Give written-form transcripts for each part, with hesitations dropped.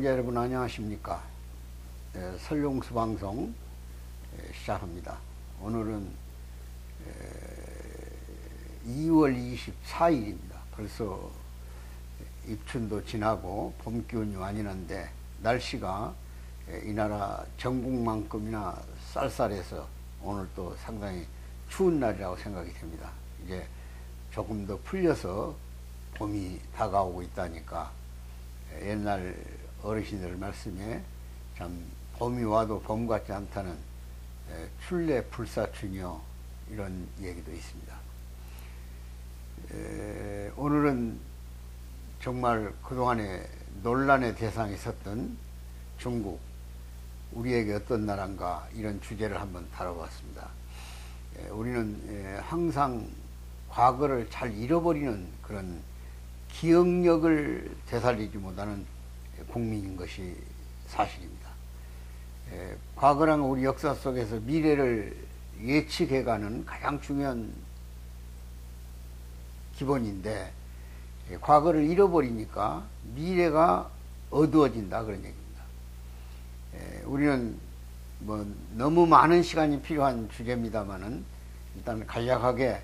시청자 여러분 안녕하십니까. 설용수 방송 시작합니다. 오늘은 2월 24일입니다. 벌써 입춘도 지나고 봄 기운이 완연한데 날씨가 이 나라 전국만큼이나 쌀쌀해서 오늘 또 상당히 추운 날이라고 생각이 됩니다. 이제 조금 더 풀려서 봄이 다가오고 있다니까 옛날 어르신들 말씀에 참 봄이 와도 봄 같지 않다는 출래 불사춘이요 이런 얘기도 있습니다. 오늘은 정말 그동안에 논란의 대상이 섰던 중국, 우리에게 어떤 나라인가 이런 주제를 한번 다뤄봤습니다. 우리는 항상 과거를 잘 잃어버리는 그런 기억력을 되살리지 못하는 국민인 것이 사실입니다. 과거란 우리 역사 속에서 미래를 예측해가는 가장 중요한 기본인데 과거를 잃어버리니까 미래가 어두워진다 그런 얘기입니다. 우리는 뭐 너무 많은 시간이 필요한 주제입니다만은 일단 간략하게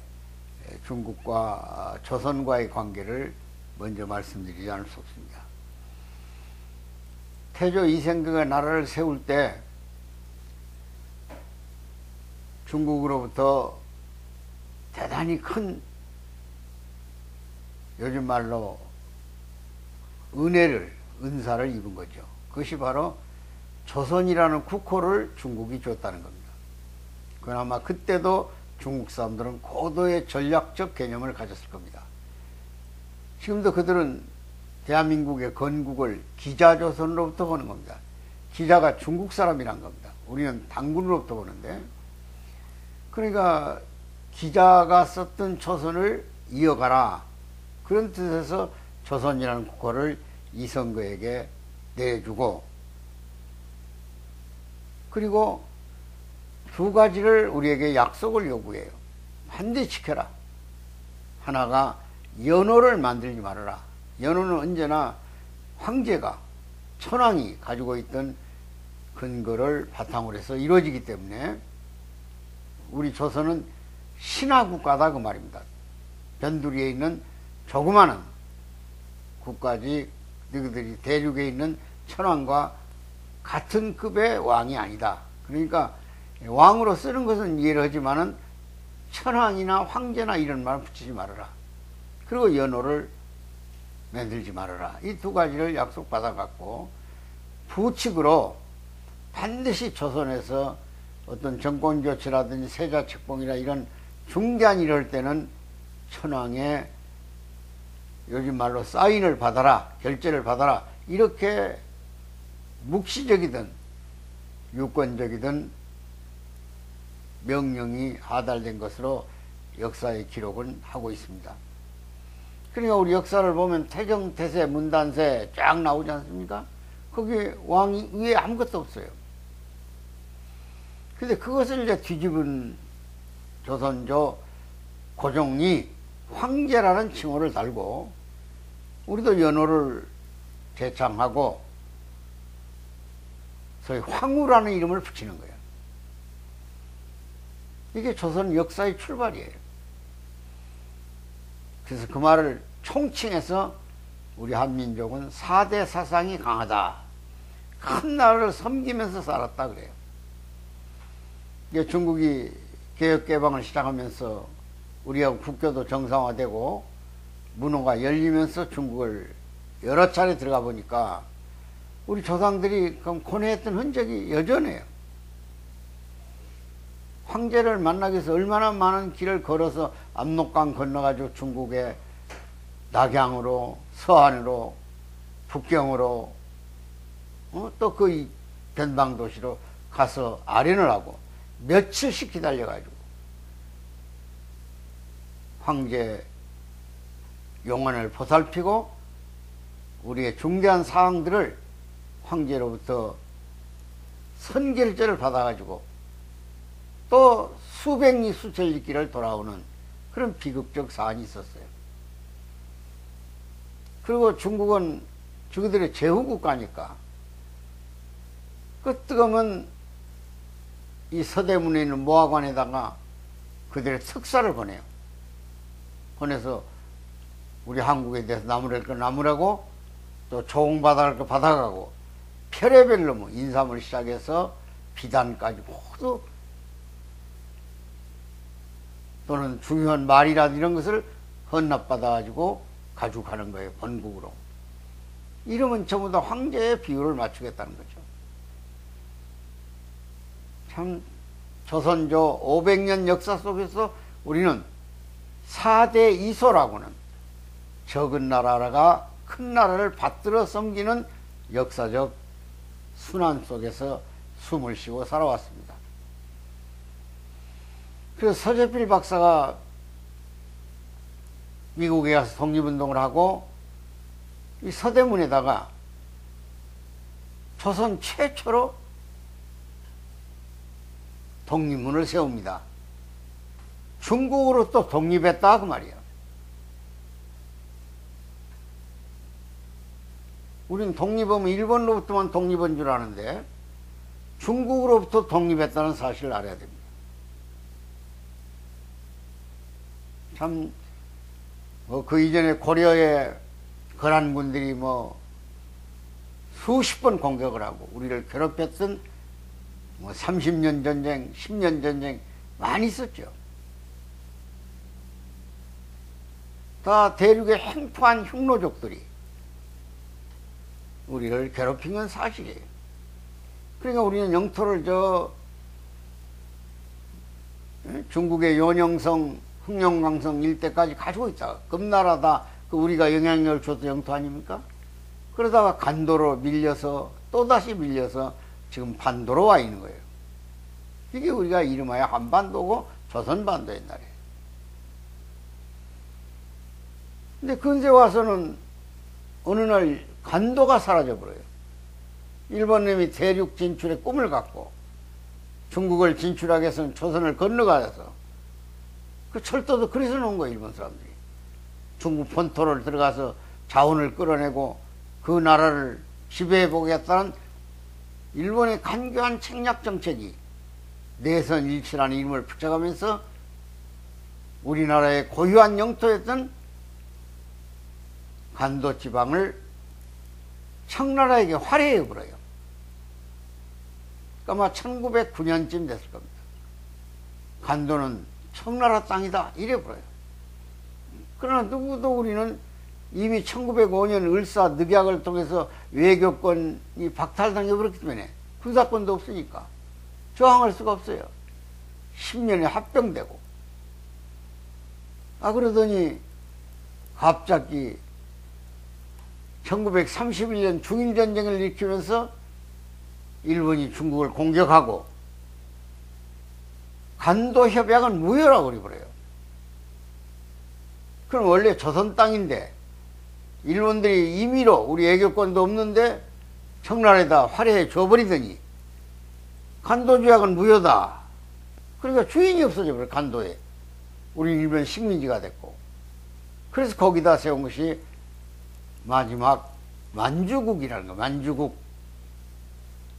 중국과 조선과의 관계를 먼저 말씀드리지 않을 수 없습니다. 태조 이생각의 나라를 세울 때 중국으로부터 대단히 큰 요즘 말로 은사를 입은 거죠. 그것이 바로 조선이라는 국호를 중국이 줬다는 겁니다. 그나마 그때도 중국 사람들은 고도의 전략적 개념을 가졌을 겁니다. 지금도 그들은 대한민국의 건국을 기자조선으로부터 보는 겁니다. 기자가 중국 사람이란 겁니다. 우리는 당군으로부터 보는데, 그러니까 기자가 썼던 조선을 이어가라 그런 뜻에서 조선이라는 국호를 이성거에게 내주고, 그리고 두 가지를 우리에게 약속을 요구해요. 반드시 지켜라. 하나가 연호를 만들지 말아라. 연호는 언제나 황제가, 천황이 가지고 있던 근거를 바탕으로 해서 이루어지기 때문에 우리 조선은 신하국가다 그 말입니다. 변두리에 있는 조그마한 국가지 너희들이 대륙에 있는 천황과 같은 급의 왕이 아니다. 그러니까 왕으로 쓰는 것은 이해를 하지만은 천황이나 황제나 이런 말 붙이지 말아라. 그리고 연호를 만들지 말아라. 이 두 가지를 약속받아 갖고 부칙으로 반드시 조선에서 어떤 정권교체라든지 세자책봉이나 이런 중대한 일을 할 때는 천황의 요즘 말로 사인을 받아라, 결재를 받아라, 이렇게 묵시적이든 유권적이든 명령이 하달된 것으로 역사의 기록은 하고 있습니다. 그러니까 우리 역사를 보면 태정, 태세, 문단세 쫙 나오지 않습니까? 거기에 왕이 위에 아무것도 없어요. 근데 그것을 이제 뒤집은 조선조 고종이 황제라는 칭호를 달고 우리도 연호를 제창하고 소위 황후라는 이름을 붙이는 거예요. 이게 조선 역사의 출발이에요. 그래서 그 말을 총칭해서 우리 한민족은 4대 사상이 강하다. 큰 나라를 섬기면서 살았다 그래요. 이게 중국이 개혁개방을 시작하면서 우리하고 국교도 정상화되고 문호가 열리면서 중국을 여러 차례 들어가 보니까 우리 조상들이 그럼 고뇌했던 흔적이 여전해요. 황제를 만나기 위해서 얼마나 많은 길을 걸어서 압록강 건너가지고 중국의 낙양으로, 서안으로, 북경으로, 또 그 변방도시로 가서 아련을 하고 며칠씩 기다려가지고 황제 용안을 보살피고 우리의 중대한 사항들을 황제로부터 선결제를 받아가지고 또 수백리 수천리 길을 돌아오는 그런 비극적 사안이 있었어요. 그리고 중국은 저희들의 제후국가니까 그 뜨거면 이 서대문에 있는 모화관에다가 그들의 특사를 보내요. 보내서 우리 한국에 대해서 나무랄 거 나무라고, 또 조공받아갈 거 받아가고, 별의별로 뭐 인삼을 시작해서 비단까지 모두, 또는 중요한 말이라든 이런 것을 헌납받아가지고 가지고 가는 거예요. 본국으로. 이러면 전부 다 황제의 비율을 맞추겠다는 거죠. 참 조선조 500년 역사 속에서 우리는 4대 이소라고는 적은 나라가 큰 나라를 받들어 섬기는 역사적 순환 속에서 숨을 쉬고 살아왔습니다. 그래서 서재필 박사가 미국에 가서 독립운동을 하고 이 서대문에다가 조선 최초로 독립문을 세웁니다. 중국으로 또 독립했다 그 말이야. 우린 독립하면 일본으로부터만 독립한 줄 아는데 중국으로부터 독립했다는 사실을 알아야 됩니다. 참 그 이전에 고려의 거란군들이 수십 번 공격을 하고 우리를 괴롭혔던 30년 전쟁, 10년 전쟁 많이 있었죠. 다 대륙의 행포한 흉노족들이 우리를 괴롭힌 건 사실이에요. 그러니까 우리는 영토를 중국의 연영성, 흑룡강성 일대까지 가지고 있다. 금나라다. 우리가 영향력을 줬던 영토 아닙니까? 그러다가 간도로 밀려서 또다시 밀려서 지금 반도로 와 있는 거예요. 이게 우리가 이름하여 한반도고 조선반도 옛날에. 근데 근세 와서는 어느 날 간도가 사라져버려요. 일본놈이 대륙 진출의 꿈을 갖고 중국을 진출하기 위해서는 조선을 건너가서 그 철도도 그래서 놓은 거예요. 일본 사람들이. 중국 본토를 들어가서 자원을 끌어내고 그 나라를 지배해 보겠다는 일본의 간교한 책략 정책이 내선일치라는 이름을 붙여가면서 우리나라의 고유한 영토였던 간도 지방을 청나라에게 활해해 버려요. 그러니까 아마 1909년쯤 됐을 겁니다. 간도는 청나라 땅이다 이래 버려요. 그러나 누구도 우리는 이미 1905년 을사 늑약을 통해서 외교권이 박탈당해 버렸기 때문에 군사권도 없으니까 저항할 수가 없어요. 10년에 합병되고. 그러더니 갑자기 1931년 중일전쟁을 일으키면서 일본이 중국을 공격하고 간도협약은 무효라고 그래버려요. 그럼 원래 조선 땅인데 일본들이 임의로 우리 애교권도 없는데 청나라에다 활해해 줘버리더니 간도조약은 무효다. 그러니까 주인이 없어져 버려요. 간도에. 우리 일본 식민지가 됐고. 그래서 거기다 세운 것이 마지막 만주국이라는 거. 만주국.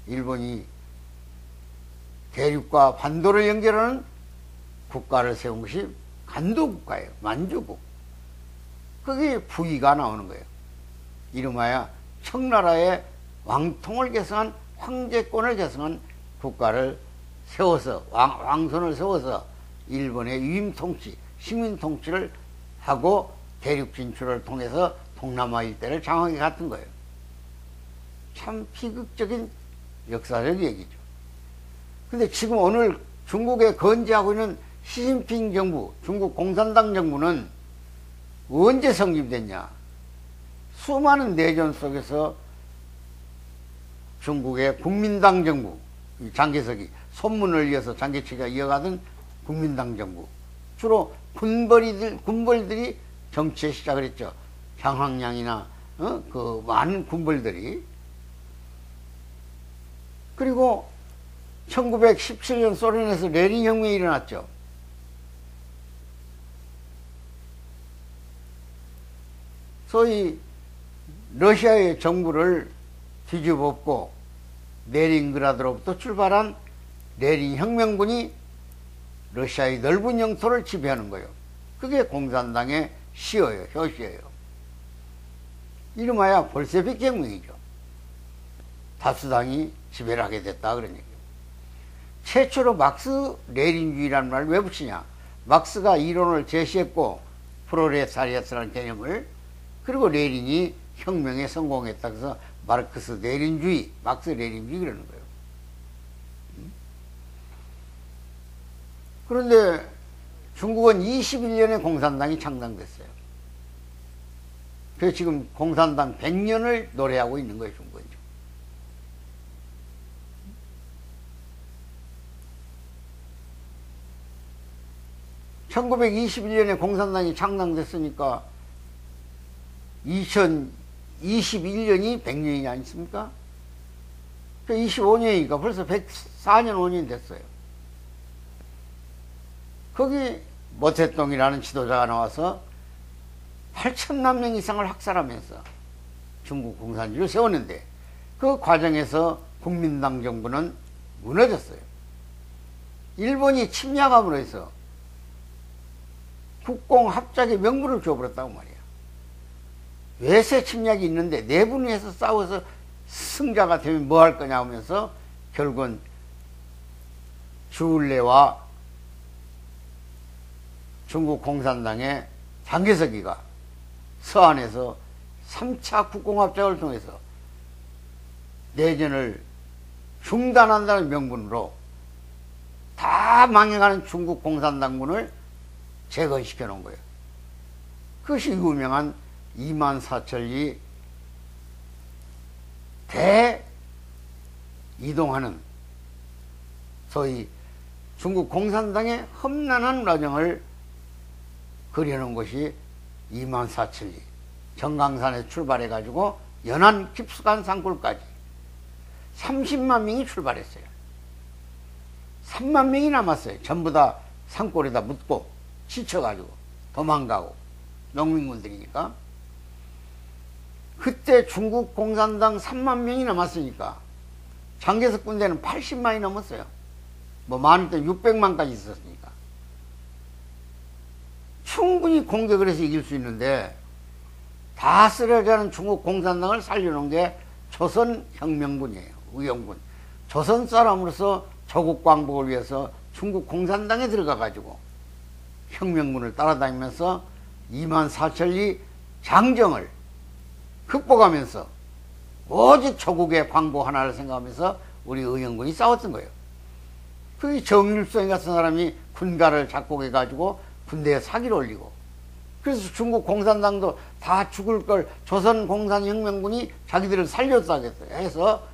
일본이 대륙과 반도를 연결하는 국가를 세운 것이 간도국가예요. 만주국. 그게 부의가 나오는 거예요. 이름하여 청나라의 왕통을 계승한 황제권을 계승한 국가를 세워서 왕손을 세워서 일본의 위임통치, 식민통치를 하고 대륙 진출을 통해서 동남아 일대를 장악해 갔던 거예요. 참 비극적인 역사적 얘기죠. 근데 지금 오늘 중국에 건재하고 있는 시진핑 정부, 중국 공산당 정부는 언제 성립됐냐? 수많은 내전 속에서 중국의 국민당 정부, 장개석이 손문을 이어서 장개치가 이어가던 국민당 정부, 주로 군벌들이 정치에 시작을 했죠. 향황량이나 그 많은 군벌들이. 그리고 1917년 소련에서 레닌 혁명이 일어났죠. 소위 러시아의 정부를 뒤집어엎고 레닌그라드로부터 출발한 레닌 혁명군이 러시아의 넓은 영토를 지배하는 거예요. 그게 공산당의 시어예요. 효시예요. 이름하여 볼셰비크 혁명이죠. 다수당이 지배를 하게 됐다 그런 얘기예요. 최초로 막스 레닌주의라는 말을 왜 붙이냐. 막스가 이론을 제시했고 프롤레타리아트라는 개념을, 그리고 레닌이 혁명에 성공했다. 그래서 마르크스 레닌주의, 막스 레닌주의 그러는 거예요. 그런데 중국은 21년에 공산당이 창당됐어요. 그래서 지금 공산당 100년을 노래하고 있는 거예요, 중국은. 1921년에 공산당이 창당됐으니까 2021년이 100년이 아니십니까? 25년이니까 벌써 104년 5년 됐어요. 거기 모태똥이라는 지도자가 나와서 8천만 명 이상을 학살하면서 중국 공산주의를 세웠는데, 그 과정에서 국민당 정부는 무너졌어요. 일본이 침략함으로 해서 국공합작의 명분을 줘버렸다고 말이야. 외세 침략이 있는데 내분해서 싸워서 승자가 되면 뭐 할 거냐 하면서 결국은 주울레와 중국 공산당의 장개석이가 서안에서 3차 국공합작을 통해서 내전을 중단한다는 명분으로 다 망해가는 중국 공산당군을 재건시켜 놓은 거예요. 그것이 유명한 24,000리 대이동하는 소위 중국 공산당의 험난한 과정을 그려놓은 것이 24,000리 정강산에 출발해 가지고 연안 깊숙한 산골까지 30만 명이 출발했어요. 3만 명이 남았어요. 전부 다 산골에다 묻고 지쳐가지고 도망가고, 농민군들이니까. 그때 중국 공산당 3만 명이 남았으니까 장개석 군대는 80만이 넘었어요. 뭐 많을 때 600만까지 있었으니까 충분히 공격을 해서 이길 수 있는데, 다 쓰러져가는 중국 공산당을 살려놓은 게 조선혁명군이에요. 의용군. 조선 사람으로서 조국 광복을 위해서 중국 공산당에 들어가 가지고 혁명군을 따라다니면서 24,000리 장정을 극복하면서 오직 조국의 광복 하나를 생각하면서 우리 의용군이 싸웠던 거예요. 그 정일성 같은 사람이 군가를 작곡해 가지고 군대에 사기를 올리고, 그래서 중국 공산당도 다 죽을 걸 조선 공산혁명군이 자기들을 살렸다고 해서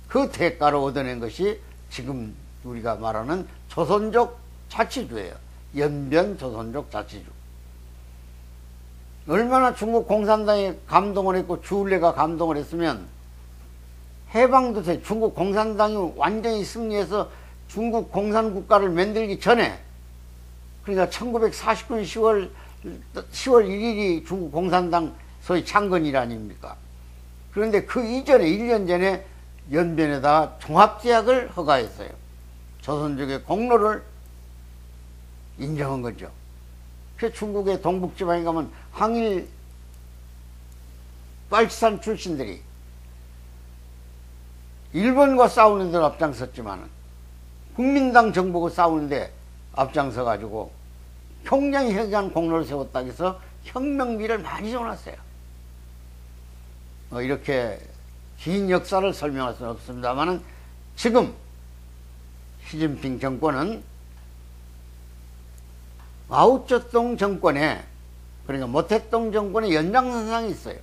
그 대가로 얻어낸 것이 지금 우리가 말하는 조선족 자치주예요. 연변 조선족 자치주. 얼마나 중국 공산당이 감동을 했고 주울레가 감동을 했으면 해방도 돼. 중국 공산당이 완전히 승리해서 중국 공산국가를 만들기 전에, 그러니까 1949년 10월 1일이 중국 공산당 소위 창건일 아닙니까? 그런데 그 이전에 1년 전에 연변에다 종합제약을 허가했어요. 조선족의 공로를 인정한 거죠. 그 중국의 동북지방에 가면 항일 빨치산 출신들이 일본과 싸우는 데는 앞장섰지만 국민당 정부가 싸우는데 앞장서 가지고 굉장히 혁혁한 공로를 세웠다고 해서 혁명비를 많이 줘놨어요. 이렇게 긴 역사를 설명할 수는 없습니다만, 지금 시진핑 정권은 마오쩌둥 정권에, 그러니까 모택동 정권의 연장선상에 있어요.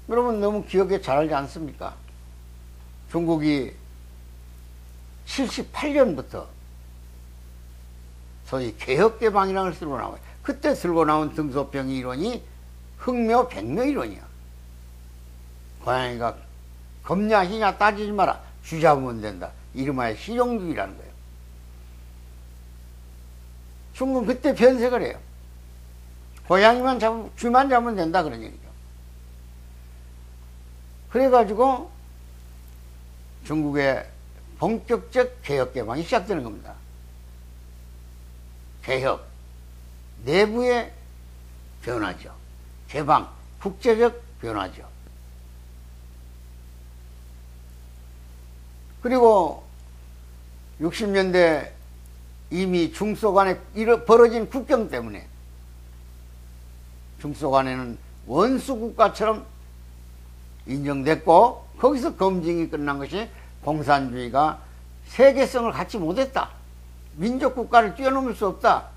여러분 너무 기억에 잘 알지 않습니까? 중국이 78년부터 소위 개혁개방이라는 걸 들고 나와요. 그때 들고 나온 등소평의 이론이 흑묘 백묘 이론이야. 고양이가 겁냐 희냐 따지지 마라. 쥐 잡으면 된다. 이름하여 실용주의라는 거예요. 중국은 그때 변색을 해요. 고양이만 잡으면, 쥐만 잡으면 된다 그런 얘기죠. 그래가지고 중국의 본격적 개혁 개방이 시작되는 겁니다. 개혁, 내부의 변화죠. 개방, 국제적 변화죠. 그리고 60년대 이미 중소 간에 벌어진 국경 때문에 중소 간에는 원수 국가처럼 인정됐고, 거기서 검증이 끝난 것이 공산주의가 세계성을 갖지 못했다. 민족 국가를 뛰어넘을 수 없다.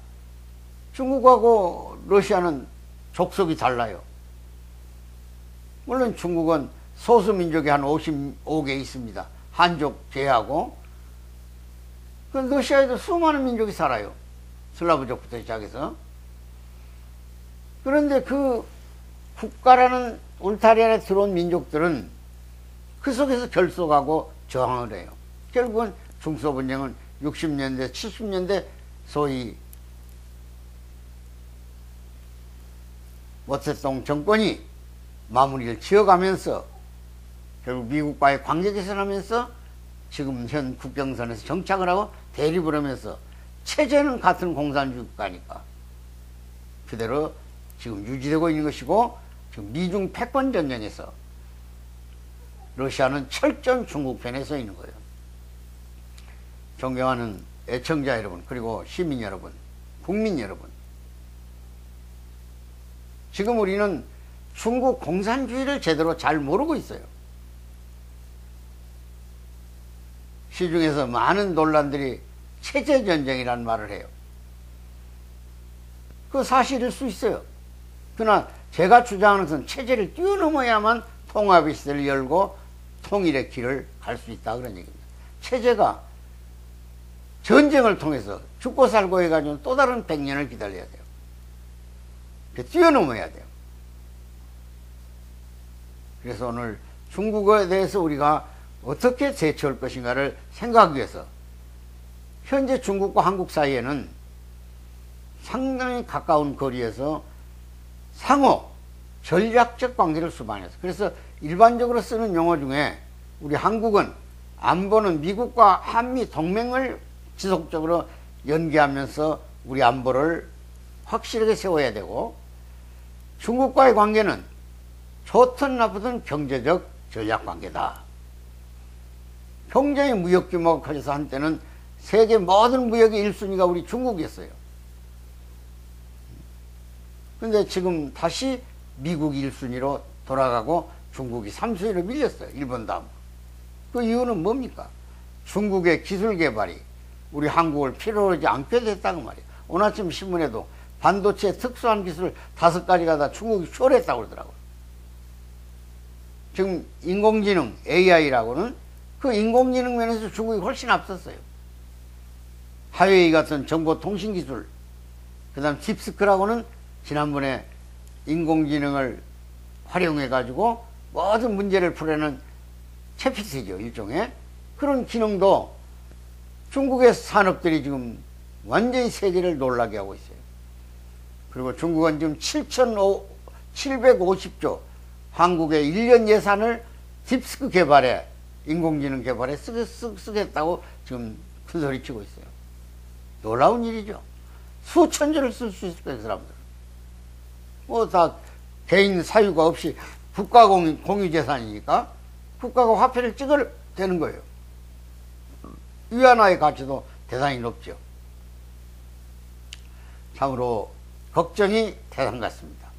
중국하고 러시아는 족속이 달라요. 물론 중국은 소수민족이 한 55개 있습니다. 한족 제외하고. 러시아에도 수많은 민족이 살아요. 슬라브족부터 시작해서. 그런데 그 국가라는 울타리 안에 들어온 민족들은 그 속에서 결속하고 저항을 해요. 결국은 중소분쟁은 60년대, 70년대 소위 모태동 정권이 마무리를 지어가면서 결국 미국과의 관계 개선하면서 지금 현 국경선에서 정착을 하고 대립을 하면서 체제는 같은 공산주의 국가니까 그대로 지금 유지되고 있는 것이고, 지금 미중 패권 전쟁에서 러시아는 철저한 중국 편에 서 있는 거예요. 존경하는 애청자 여러분, 그리고 시민 여러분, 국민 여러분, 지금 우리는 중국 공산주의를 제대로 잘 모르고 있어요. 시중에서 많은 논란들이 체제전쟁이라는 말을 해요. 그 사실일 수 있어요. 그러나 제가 주장하는 것은 체제를 뛰어넘어야만 통합의 시대를 열고 통일의 길을 갈 수 있다, 그런 얘기입니다. 체제가 전쟁을 통해서 죽고 살고 해가지고 또 다른 100년을 기다려야 돼요. 뛰어넘어야 돼요. 그래서 오늘 중국에 대해서 우리가 어떻게 대처할 것인가를 생각하기 위해서, 현재 중국과 한국 사이에는 상당히 가까운 거리에서 상호 전략적 관계를 수반해서, 그래서 일반적으로 쓰는 용어 중에 우리 한국은 안보는 미국과 한미 동맹을 지속적으로 연계하면서 우리 안보를 확실하게 세워야 되고, 중국과의 관계는 좋든 나쁘든 경제적 전략 관계다. 굉장히 무역 규모가 커져서 한때는 세계 모든 무역의 1순위가 우리 중국이었어요. 근데 지금 다시 미국이 1순위로 돌아가고 중국이 3순위로 밀렸어요. 일본 다음. 그 이유는 뭡니까? 중국의 기술 개발이 우리 한국을 필요로 하지 않게 됐다고 말이에요. 오늘 아침 신문에도 반도체 특수한 기술 5가지가 다 중국이 초월했다고 그러더라고요. 지금 인공지능 AI라고는 그 인공지능 면에서 중국이 훨씬 앞섰어요. 하웨이 같은 정보통신기술, 그 다음 딥스크라고는 지난번에 인공지능을 활용해 가지고 모든 문제를 풀어내는 챗피티죠, 일종의. 그런 기능도 중국의 산업들이 지금 완전히 세계를 놀라게 하고 있어요. 그리고 중국은 지금 750조 한국의 1년 예산을 딥스크 개발에, 인공지능 개발에 쓰겠다고 지금 큰소리 치고 있어요. 놀라운 일이죠. 수천조를 쓸 수 있을 거예요, 그 사람들. 뭐 다 개인 사유가 없이 국가 공유재산이니까 국가가 화폐를 찍을 되는 거예요. 위안화의 가치도 대단히 높죠. 참으로 걱정이 대단 같습니다.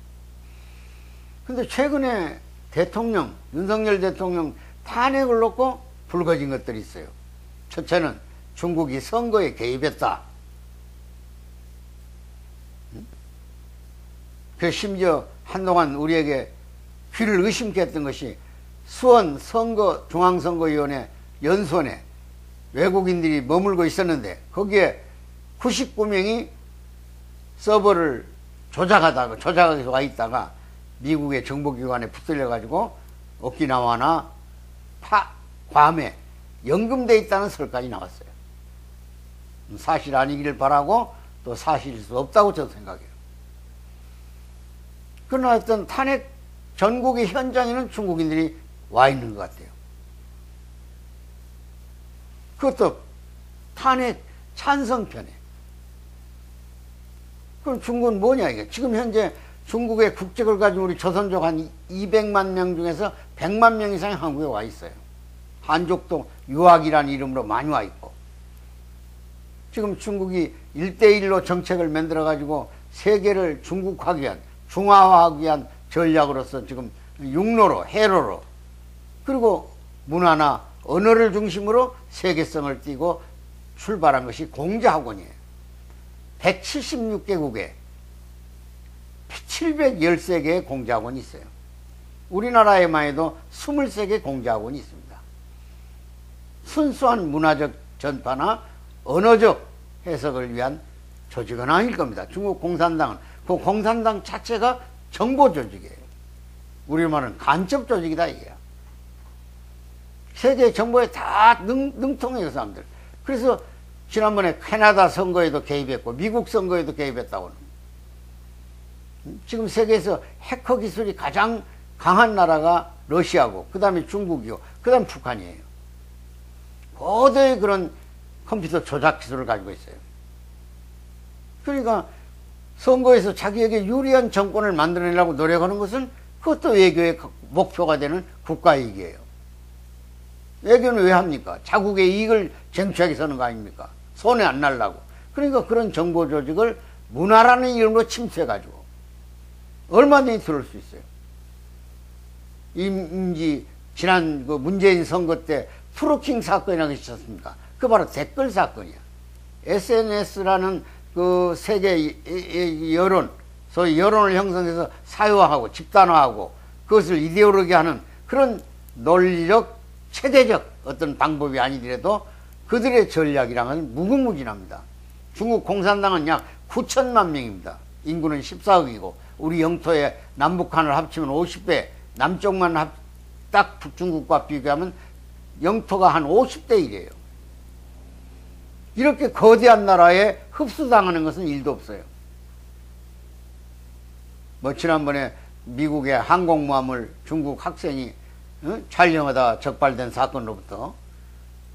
근데 최근에 대통령, 윤석열 대통령 탄핵을 놓고 불거진 것들이 있어요. 첫째는 중국이 선거에 개입했다. 그 심지어 한동안 우리에게 귀를 의심케 했던 것이 수원 중앙선거위원회 연수원에 외국인들이 머물고 있었는데 거기에 99명이 서버를 조작하게 와 있다가 미국의 정보기관에 붙들려 가지고 오키나와나 괌에 연금돼 있다는 설까지 나왔어요. 사실 아니기를 바라고 또 사실일 수 없다고 저도 생각해요. 그러나 어떤 탄핵 전국의 현장에는 중국인들이 와 있는 것 같아요. 그것도 탄핵 찬성편에. 그럼 중국은 뭐냐 이게. 지금 현재 중국의 국적을 가진 우리 조선족 한 200만 명 중에서 100만 명 이상이 한국에 와 있어요. 한족도 유학이라는 이름으로 많이 와 있고. 지금 중국이 1대1로 정책을 만들어 가지고 세계를 중국화하기 위한, 중화화하기 위한 전략으로서 지금 육로로, 해로로, 그리고 문화나 언어를 중심으로 세계성을 띠고 출발한 것이 공자학원이에요. 176개국에 713개의 공자학원이 있어요. 우리나라에만 해도 23개 공자학원이 있습니다. 순수한 문화적 전파나 언어적 해석을 위한 조직은 아닐 겁니다. 중국 공산당은 그 공산당 자체가 정보 조직이에요. 우리 말은 간첩 조직이다 이게야. 세계 정보에 다 능통해요 그 사람들. 그래서 지난번에 캐나다 선거에도 개입했고 미국 선거에도 개입했다고는. 지금 세계에서 해커 기술이 가장 강한 나라가 러시아고, 그 다음에 중국이고, 그 다음에 북한이에요. 고도의 그런 컴퓨터 조작 기술을 가지고 있어요. 그러니까 선거에서 자기에게 유리한 정권을 만들어내려고 노력하는 것은 그것도 외교의 목표가 되는 국가이익이에요. 외교는 왜 합니까? 자국의 이익을 쟁취하기 위해서 하는 거 아닙니까? 손해 안 날라고. 그러니까 그런 정보 조직을 문화라는 이름으로 침투해가지고 얼마든지 들을 수 있어요. 지난 그 문재인 선거 때 트루킹 사건이라는 것이 있었습니까? 그 바로 댓글 사건이야. SNS라는 그 세계 여론, 소위 여론을 형성해서 사유화하고 집단화하고 그것을 이데올로기하는 그런 논리적, 체계적 어떤 방법이 아니더라도 그들의 전략이랑은 무궁무진합니다. 중국 공산당은 약 9천만 명입니다. 인구는 14억이고 우리 영토의 남북한을 합치면 50배, 남쪽만 딱 중국과 비교하면 영토가 한 50대 1이에요. 이렇게 거대한 나라에 흡수당하는 것은 일도 없어요. 뭐 지난번에 미국의 항공모함을 중국 학생이 촬영하다 적발된 사건으로부터,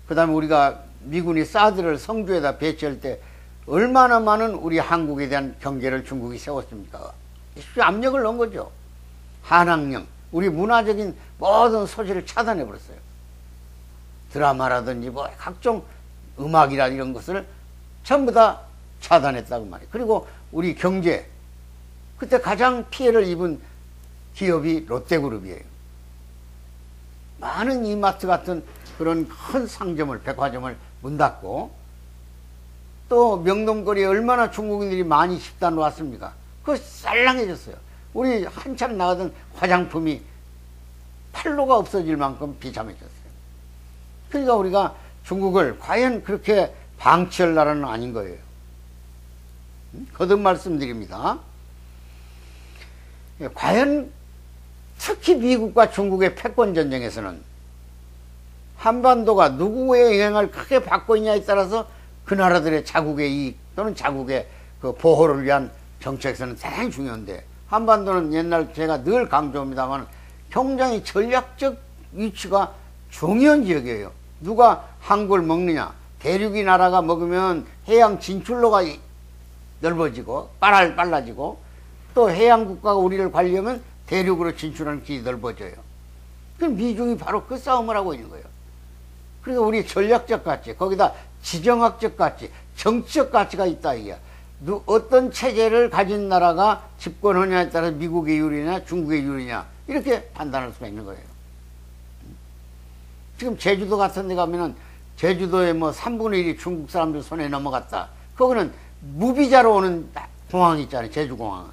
그 다음에 우리가 미군이 사드를 성주에다 배치할 때 얼마나 많은 우리 한국에 대한 경계를 중국이 세웠습니까? 압력을 넣은 거죠. 한학령, 우리 문화적인 모든 소지를 차단해버렸어요. 드라마라든지 뭐 각종 음악이라 이런 것을 전부 다 차단했다고 말이에요. 그리고 우리 경제, 그때 가장 피해를 입은 기업이 롯데그룹이에요. 많은 이마트 같은 그런 큰 상점을, 백화점을 문 닫고, 또 명동거리에 얼마나 중국인들이 많이 집단으로 왔습니까? 그거 쌀랑해졌어요. 우리 한참 나가던 화장품이 팔로가 없어질 만큼 비참해졌어요. 그러니까 우리가 중국을 과연 그렇게 방치할 나라는 아닌 거예요. 거듭 말씀드립니다. 과연 특히 미국과 중국의 패권전쟁에서는 한반도가 누구의 영향을 크게 받고 있냐에 따라서 그 나라들의 자국의 이익 또는 자국의 그 보호를 위한 정책에서는 대단히 중요한데, 한반도는 옛날 제가 늘 강조합니다만 굉장히 전략적 위치가 중요한 지역이에요. 누가 한국을 먹느냐, 대륙이 나라가 먹으면 해양 진출로가 넓어지고 빨라지고, 또 해양 국가가 우리를 관리하면 대륙으로 진출하는 길이 넓어져요. 그럼 미중이 바로 그 싸움을 하고 있는 거예요. 그러니까 우리 전략적 가치, 거기다 지정학적 가치, 정치적 가치가 있다 이게. 어떤 체제를 가진 나라가 집권하냐에 따라 미국의 유리냐 중국의 유리냐 이렇게 판단할 수가 있는 거예요. 지금 제주도 같은 데 가면은 제주도에 뭐 3분의 1이 중국 사람들 손에 넘어갔다. 그거는 무비자로 오는 공항이 있잖아요. 제주공항은.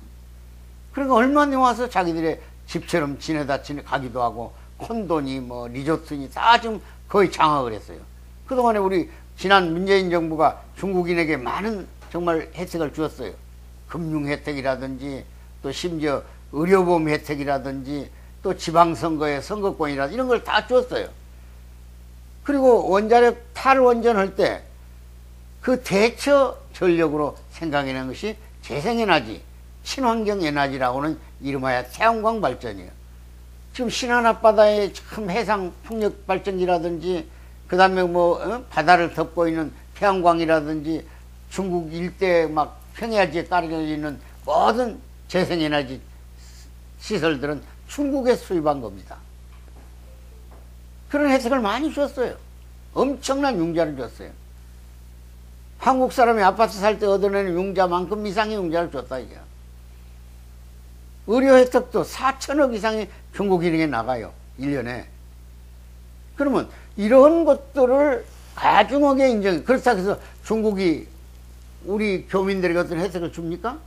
그러니까 얼마나 와서 자기들의 집처럼 지내다 가기도 하고, 콘도니 뭐 리조트니 다 지금 거의 장악을 했어요. 그동안에 우리 지난 문재인 정부가 중국인에게 많은 정말 혜택을 주었어요. 금융 혜택이라든지 또 심지어 의료보험 혜택이라든지 또 지방선거의 선거권이라든지 이런 걸 다 주었어요. 그리고 원자력 탈원전할 때 그 대처 전력으로 생각해낸 것이 재생에너지, 친환경 에너지라고는 이름하여 태양광 발전이에요. 지금 신안 앞바다에 참 해상 풍력 발전기라든지 그 다음에 바다를 덮고 있는 태양광이라든지 중국 일대 막 평야지에 깔려 있는 모든 재생에너지 시설들은 중국에 수입한 겁니다. 그런 혜택을 많이 줬어요. 엄청난 융자를 줬어요. 한국 사람이 아파트 살 때 얻어내는 융자만큼 이상의 융자를 줬다 이게. 의료 혜택도 4천억 이상이 중국 일행에 나가요. 1년에. 그러면 이런 것들을 가중하게 인정해. 그렇다고 해서 중국이 우리 교민들에게 어떤 혜택을 줍니까?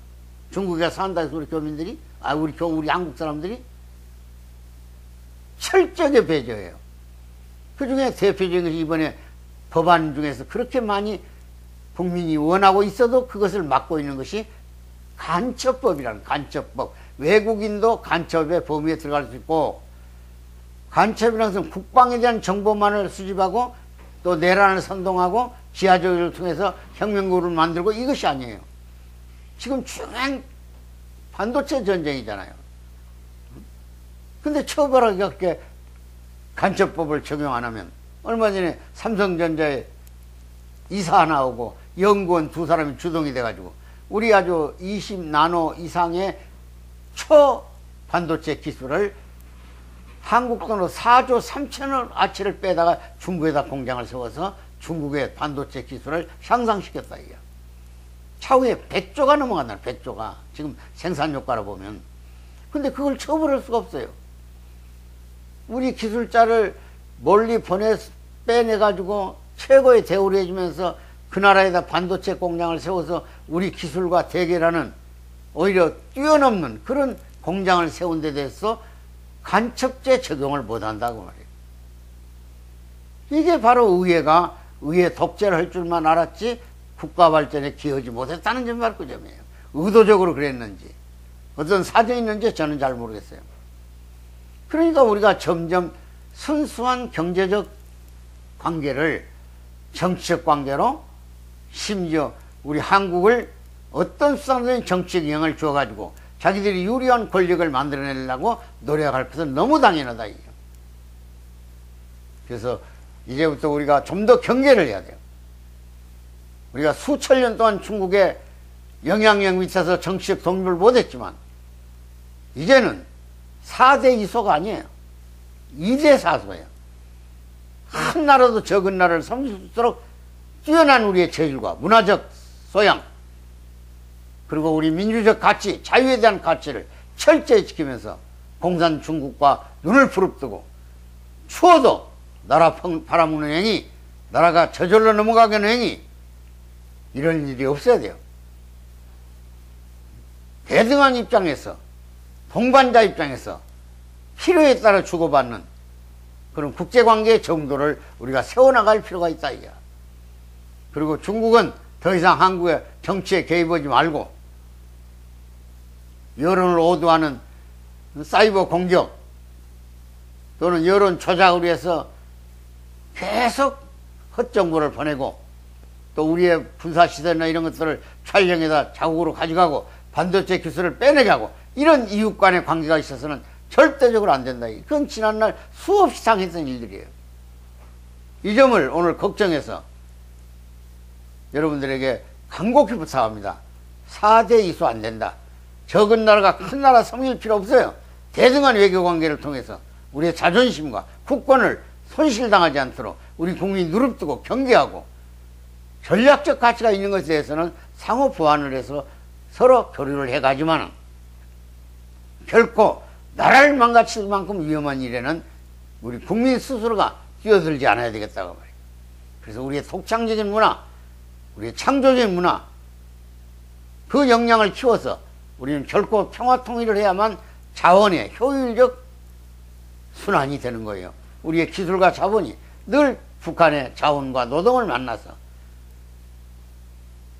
중국에 산다 해서 우리 교민들이? 우리 한국 사람들이? 철저하게 배제해요. 그 중에 대표적인 것이 이번에 법안 중에서 그렇게 많이 국민이 원하고 있어도 그것을 막고 있는 것이 간첩법이라는 간첩법. 외국인도 간첩의 범위에 들어갈 수 있고, 간첩이라는 것은 국방에 대한 정보만을 수집하고 또 내란을 선동하고 지하조직을 통해서 혁명국을 만들고 이것이 아니에요. 지금 중요한 반도체 전쟁이잖아요. 근데 처벌하기가 그렇게 간첩법을 적용 안 하면, 얼마 전에 삼성전자에 이사 하나 오고 연구원 2사람이 주동이 돼가지고 우리 아주 20나노 이상의 초반도체 기술을 한국 돈으로 4조 3천억 아치를 빼다가 중국에다 공장을 세워서 중국의 반도체 기술을 향상시켰다 이게. 차후에 100조가 넘어간다. 100조가 지금 생산효과로 보면. 근데 그걸 처벌할 수가 없어요. 우리 기술자를 멀리 빼내가지고 최고의 대우를 해주면서 그 나라에다 반도체 공장을 세워서 우리 기술과 대결하는 오히려 뛰어넘는 그런 공장을 세운 데 대해서 간첩죄 적용을 못한다고 말이에요. 이게 바로 의회가 의회 독재를 할 줄만 알았지 국가 발전에 기여하지 못했다는 점이 바로 그 점이에요. 의도적으로 그랬는지 어떤 사정이 있는지 저는 잘 모르겠어요. 그러니까 우리가 점점 순수한 경제적 관계를 정치적 관계로, 심지어 우리 한국을 어떤 수단이든 정치적 영향을 주어가지고 자기들이 유리한 권력을 만들어내려고 노력할 것은 너무 당연하다 이게. 그래서 이제부터 우리가 좀 더 경계를 해야 돼요. 우리가 수천 년 동안 중국의 영향력 밑에서 정치적 독립을 못했지만 이제는 4대 이소가 아니에요. 2대 사소예요. 한 나라도 적은 나라를 섬길수록 뛰어난 우리의 체질과 문화적 소양, 그리고 우리 민주적 가치, 자유에 대한 가치를 철저히 지키면서 공산 중국과 눈을 부릅뜨고 추워도 나라 팔아먹는 행위, 나라가 저절로 넘어가게 하는 행위, 이런 일이 없어야 돼요. 대등한 입장에서, 동반자 입장에서 필요에 따라 주고받는 그런 국제관계의 정도를 우리가 세워나갈 필요가 있다 이거야. 그리고 중국은 더 이상 한국의 정치에 개입하지 말고 여론을 오도하는 사이버 공격 또는 여론 조작을 위해서 계속 헛정보를 보내고 또 우리의 군사시설이나 이런 것들을 촬영해다 자국으로 가져가고 반도체 기술을 빼내게 하고 이런 이웃 간의 관계가 있어서는 절대적으로 안 된다. 그건 지난날 수없이 당했던 일들이에요. 이 점을 오늘 걱정해서 여러분들에게 간곡히 부탁합니다. 4대 이소 안 된다. 적은 나라가 큰 나라 섬길 필요 없어요. 대등한 외교관계를 통해서 우리의 자존심과 국권을 손실당하지 않도록 우리 국민이 누릅뜨고 경계하고 전략적 가치가 있는 것에 대해서는 상호 보완을 해서 서로 교류를 해가지만 결코 나라를 망가칠 만큼 위험한 일에는 우리 국민 스스로가 뛰어들지 않아야 되겠다고 말이에요. 그래서 우리의 독창적인 문화, 우리의 창조적인 문화, 그 역량을 키워서 우리는 결코 평화 통일을 해야만 자원의 효율적 순환이 되는 거예요. 우리의 기술과 자본이 늘 북한의 자원과 노동을 만나서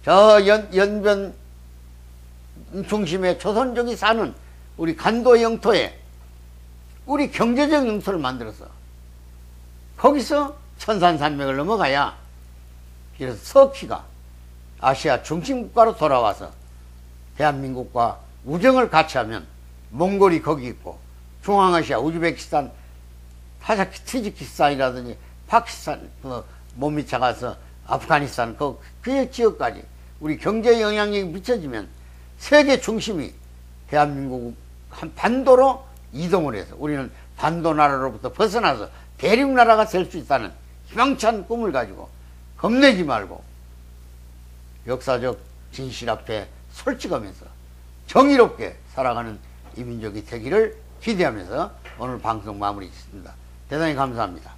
저 연변 중심의 조선족이 사는 우리 간도 영토에 우리 경제적 영토를 만들어서 거기서 천산산맥을 넘어가야 그래서 터키가 아시아 중심국가로 돌아와서 대한민국과 우정을 같이 하면 몽골이 거기 있고 중앙아시아, 우즈베키스탄, 타지키스탄이라든지 파키스탄 못 미쳐가서 아프가니스탄 그 지역까지 우리 경제 영향력이 미쳐지면 세계 중심이 대한민국 한 반도로 이동을 해서 우리는 반도 나라로부터 벗어나서 대륙 나라가 될 수 있다는 희망찬 꿈을 가지고 겁내지 말고 역사적 진실 앞에 솔직하면서 정의롭게 살아가는 이 민족이 되기를 기대하면서 오늘 방송 마무리 짓습니다. 대단히 감사합니다.